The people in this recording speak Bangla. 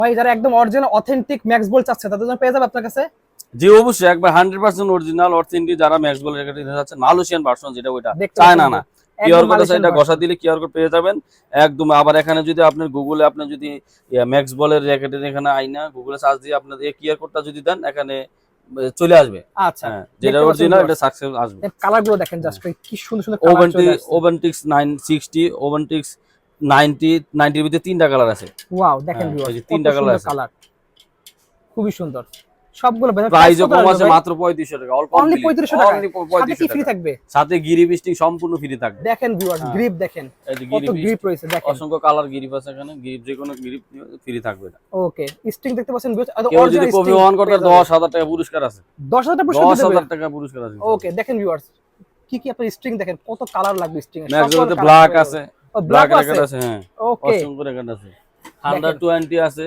ভাই যারা একদম অরিজিনাল অথেন্টিক ম্যাক্স বল চাচ্ছে তাদের জন্য পেয়ে যাবে আপনার কাছে। জি অবশ্যই, একবার 100% অরিজিনাল অথেন্টিক যারা ম্যাক্স বল জ্যাকেট নিতে যাচ্ছেন, মালয়েশিয়ান ভার্সন যেটা, ওইটা চায়না না। কিউআর কোড আছে, এটা ঘষা দিলে কিউআর কোড পেয়ে যাবেন একদম। আবার এখানে যদি আপনার গুগলে আপনি যদি ম্যাক্স বলের জ্যাকেটের এখানে আইনা গুগলে সার্চ দিয়ে আপনার এই কিউআর কোডটা যদি দেন এখানে চলে আসবে। আচ্ছা, যেটা অরিজিনাল এটা সাকসেস আসবে। কালার গুলো দেখেন জাস্ট কি সুন্দর সুন্দর কালার চলে আসছে। ওভেন্টিক্স 960, ওভেন্টিক্স 90, 90 এর ভিতরে তিনটা কালার আছে। ওয়াও দেখেন ভিউয়ার্স, তিনটা কালার আছে, কালার খুবই সুন্দর সবগুলো। প্রাইসও কম আছে, মাত্র 3500 টাকা, অনলি 3500 টাকা। সাথে কি ফ্রি থাকবে? সাথে গিরিপ স্টিং সম্পূর্ণ ফ্রি থাকবে। দেখেন ভিউয়ার্স, গ্রিপ দেখেন কত গ্রিপ রয়েছে, দেখেন অসংখ্য কালার গ্রিপ আছে এখানে, গ্রিপ যে কোনো গ্রিপ ফ্রি থাকবে। ওকে, স্টিং দেখতে পাচ্ছেন ভিউয়ার্স, কেউ যদি কপি অন করতে 10000 টাকা পুরস্কার আছে, 10000 টাকা পুরস্কার দিবেন, 10000 টাকা পুরস্কার আছে। ওকে দেখেন ভিউয়ার্স, কি কি আপনার স্ট্রিং দেখেন, কত কালার লাগবে স্ট্রিং এর, সবগুলোতে ব্ল্যাক আছে, ব্ল্যাক আছে, হ্যাঁ ওকে অসংখ্য রেকর্ড আছে, 120 আছে।